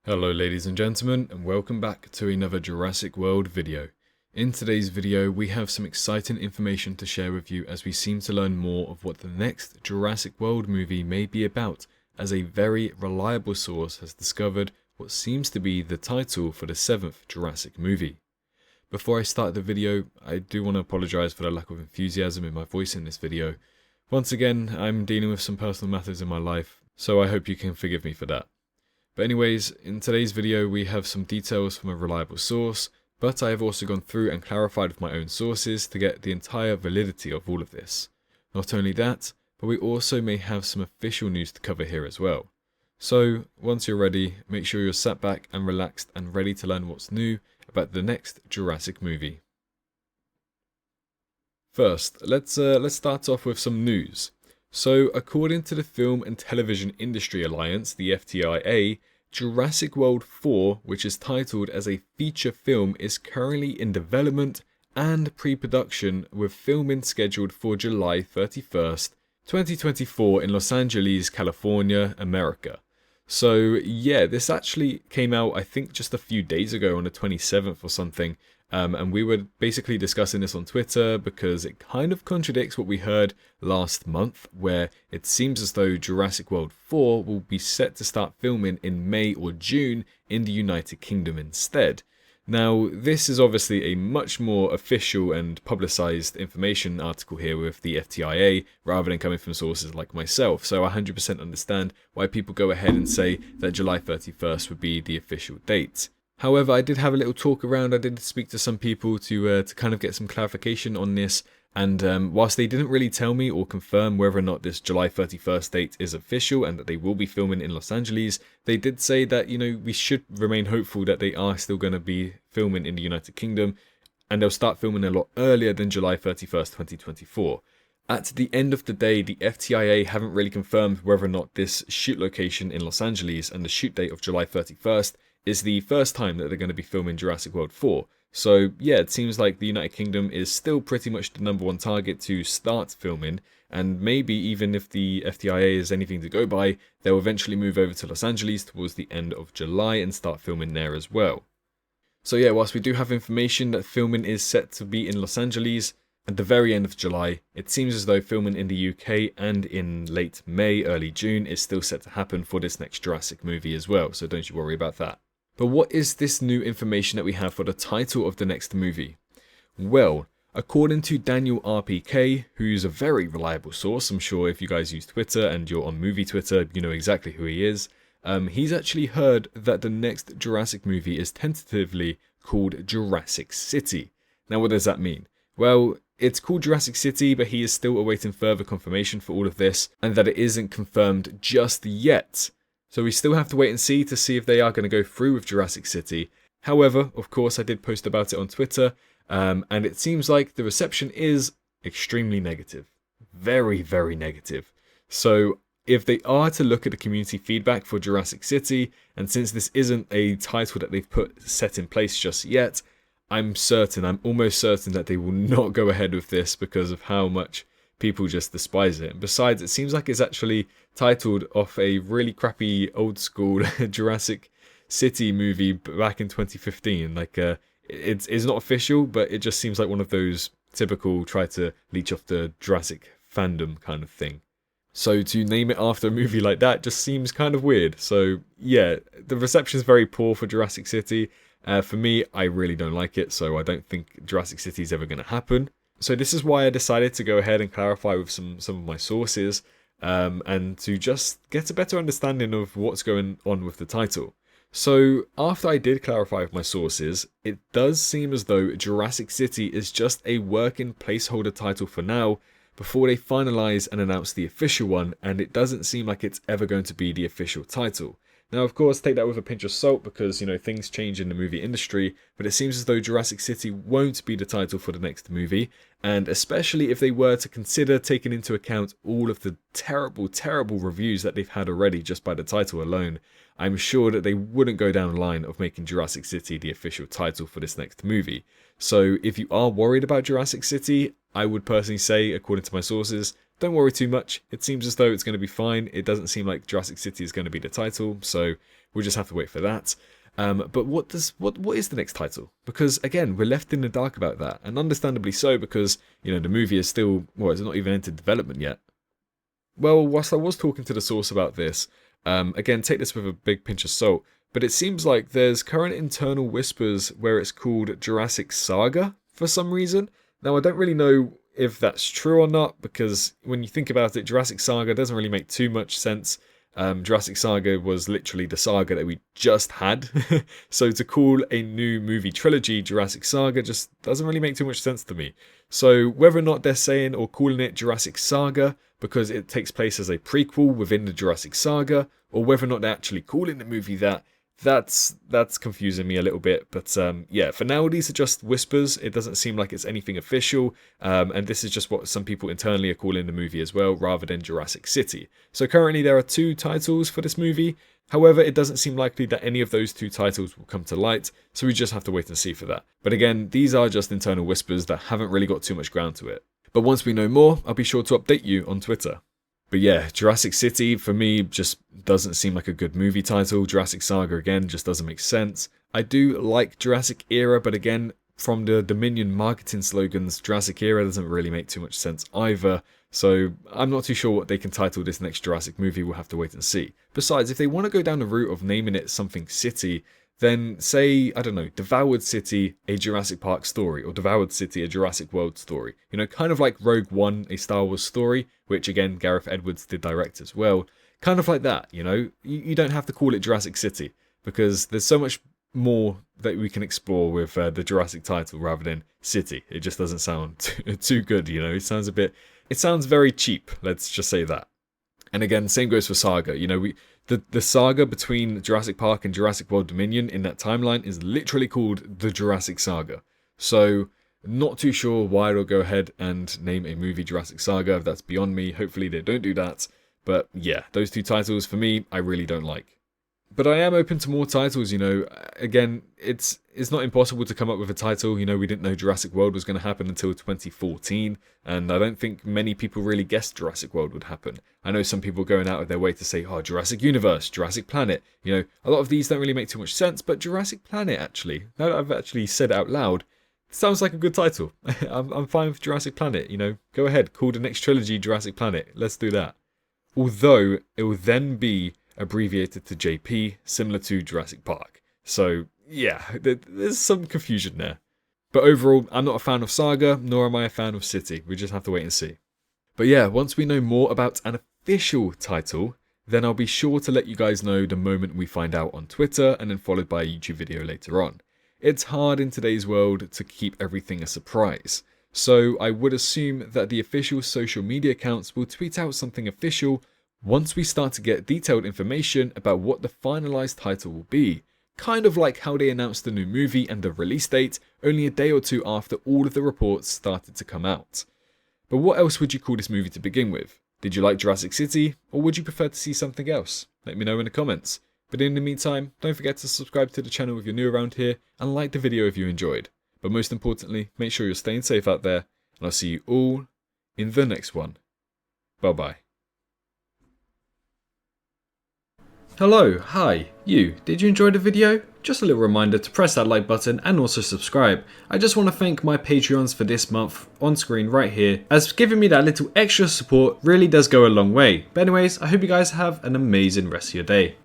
Hello ladies and gentlemen, and welcome back to another Jurassic World video. In today's video we have some exciting information to share with you as we seem to learn more of what the next Jurassic World movie may be about, as a very reliable source has discovered what seems to be the title for the 7th Jurassic movie. Before I start the video, I do want to apologise for the lack of enthusiasm in my voice in this video. Once again, I'm dealing with some personal matters in my life, so I hope you can forgive me for that. But anyways, in today's video we have some details from a reliable source, but I have also gone through and clarified with my own sources to get the entire validity of all of this. Not only that, but we also may have some official news to cover here as well. So, once you're ready, make sure you're sat back and relaxed and ready to learn what's new about the next Jurassic movie. First, let's start off with some news. So, according to the Film and Television Industry Alliance, the FTIA, Jurassic World 4, which is titled as a feature film, is currently in development and pre-production, with filming scheduled for July 31st, 2024 in Los Angeles, California, America. So yeah, this actually came out I think just a few days ago on the 27th or something. And we were basically discussing this on Twitter because it kind of contradicts what we heard last month, where it seems as though Jurassic World 4 will be set to start filming in May or June in the United Kingdom instead. Now, this is obviously a much more official and publicized information article here with the FTIA, rather than coming from sources like myself, so I 100% understand why people go ahead and say that July 31st would be the official date. However, I did have a little talk around. I did speak to some people to kind of get some clarification on this. And whilst they didn't really tell me or confirm whether or not this July 31st date is official and that they will be filming in Los Angeles, they did say that, we should remain hopeful that they are still going to be filming in the United Kingdom. And they'll start filming a lot earlier than July 31st, 2024. At the end of the day, the FTIA haven't really confirmed whether or not this shoot location in Los Angeles and the shoot date of July 31st is the first time that they're going to be filming Jurassic World 4. So yeah, it seems like the United Kingdom is still pretty much the number one target to start filming, and maybe even if the FTIA is anything to go by, they'll eventually move over to Los Angeles towards the end of July and start filming there as well. So yeah, whilst we do have information that filming is set to be in Los Angeles at the very end of July, it seems as though filming in the UK and in late May, early June is still set to happen for this next Jurassic movie as well, so don't you worry about that. But what is this new information that we have for the title of the next movie? Well, according to Daniel RPK, who's a very reliable source, I'm sure if you guys use Twitter and you're on movie Twitter, you know exactly who he is. He's actually heard that the next Jurassic movie is tentatively called Jurassic City. Now, what does that mean? Well, it's called Jurassic City, but he is still awaiting further confirmation for all of this, and that it isn't confirmed just yet. So we still have to wait and see to see if they are going to go through with Jurassic City. However, of course, I did post about it on Twitter, and it seems like the reception is extremely negative. Very, very negative. So if they are to look at the community feedback for Jurassic City, and since this isn't a title that they've put set in place just yet, I'm almost certain that they will not go ahead with this because of how much people just despise it. And besides, it seems like it's actually titled off a really crappy old school Jurassic City movie back in 2015. It's not official, but it just seems like one of those typical try to leech off the Jurassic fandom kind of thing. So to name it after a movie like that just seems kind of weird. So yeah, the reception is very poor for Jurassic City. For me, I really don't like it, so I don't think Jurassic City is ever going to happen. So this is why I decided to go ahead and clarify with some of my sources, and to just get a better understanding of what's going on with the title. So after I did clarify with my sources, it does seem as though Jurassic City is just a working placeholder title for now, before they finalize and announce the official one, and it doesn't seem like it's ever going to be the official title. Now, of course, take that with a pinch of salt because, things change in the movie industry, but it seems as though Jurassic City won't be the title for the next movie, and especially if they were to consider taking into account all of the terrible, terrible reviews that they've had already just by the title alone, I'm sure that they wouldn't go down the line of making Jurassic City the official title for this next movie. So if you are worried about Jurassic City, I would personally say, according to my sources, don't worry too much. It seems as though it's going to be fine. It doesn't seem like Jurassic City is going to be the title, so we'll just have to wait for that. But what is the next title? Because again, we're left in the dark about that, and understandably so, because the movie is still, it's not even entered development yet. Well, whilst I was talking to the source about this, again, take this with a big pinch of salt, but it seems like there's current internal whispers where it's called Jurassic Saga for some reason. Now, I don't really know if that's true or not, because when you think about it, Jurassic Saga doesn't really make too much sense. Jurassic Saga was literally the saga that we just had. So to call a new movie trilogy Jurassic Saga just doesn't really make too much sense to me. So whether or not they're saying or calling it Jurassic Saga because it takes place as a prequel within the Jurassic Saga, or whether or not they're actually calling the movie that's confusing me a little bit. But yeah, for now, these are just whispers. It doesn't seem like it's anything official. And this is just what some people internally are calling the movie as well, rather than Jurassic City. So currently there are 2 titles for this movie. However, it doesn't seem likely that any of those 2 titles will come to light. So we just have to wait and see for that. But again, these are just internal whispers that haven't really got too much ground to it. But once we know more, I'll be sure to update you on Twitter. But yeah, Jurassic City, for me, just doesn't seem like a good movie title. Jurassic Saga, again, just doesn't make sense. I do like Jurassic Era, but again, from the Dominion marketing slogans, Jurassic Era doesn't really make too much sense either. So I'm not too sure what they can title this next Jurassic movie. We'll have to wait and see. Besides, if they want to go down the route of naming it something City, then say, I don't know, Devoured City, a Jurassic Park story, or Devoured City, a Jurassic World story. Kind of like Rogue One, a Star Wars story, which again, Gareth Edwards did direct as well. Kind of like that, You don't have to call it Jurassic City, because there's so much more that we can explore with the Jurassic title rather than City. It just doesn't sound too good, It sounds very cheap, let's just say that. And again, same goes for Saga. The saga between Jurassic Park and Jurassic World Dominion in that timeline is literally called the Jurassic Saga. So, not too sure why they'll go ahead and name a movie Jurassic Saga. That's beyond me. Hopefully they don't do that. But yeah, those 2 titles for me, I really don't like. But I am open to more titles, Again, it's not impossible to come up with a title. We didn't know Jurassic World was going to happen until 2014. And I don't think many people really guessed Jurassic World would happen. I know some people going out of their way to say, Jurassic Universe, Jurassic Planet. A lot of these don't really make too much sense. But Jurassic Planet, actually, now that I've actually said it out loud, sounds like a good title. I'm fine with Jurassic Planet, Go ahead, call the next trilogy Jurassic Planet. Let's do that. Although, it will then be abbreviated to JP, similar to Jurassic Park. So, yeah, there's some confusion there. But overall, I'm not a fan of Saga, nor am I a fan of City. We just have to wait and see. But yeah, once we know more about an official title, then I'll be sure to let you guys know the moment we find out on Twitter, and then followed by a YouTube video later on. It's hard in today's world to keep everything a surprise. So I would assume that the official social media accounts will tweet out something official once we start to get detailed information about what the finalized title will be. Kind of like how they announced the new movie and the release date only a day or 2 after all of the reports started to come out. But what else would you call this movie to begin with? Did you like Jurassic City, or would you prefer to see something else? Let me know in the comments. But in the meantime, don't forget to subscribe to the channel if you're new around here, and like the video if you enjoyed. But most importantly, make sure you're staying safe out there, and I'll see you all in the next one. Bye bye. Hello, hi, you. Did you enjoy the video? Just a little reminder to press that like button and also subscribe. I just want to thank my Patreons for this month on screen right here, as giving me that little extra support really does go a long way. But anyways, I hope you guys have an amazing rest of your day.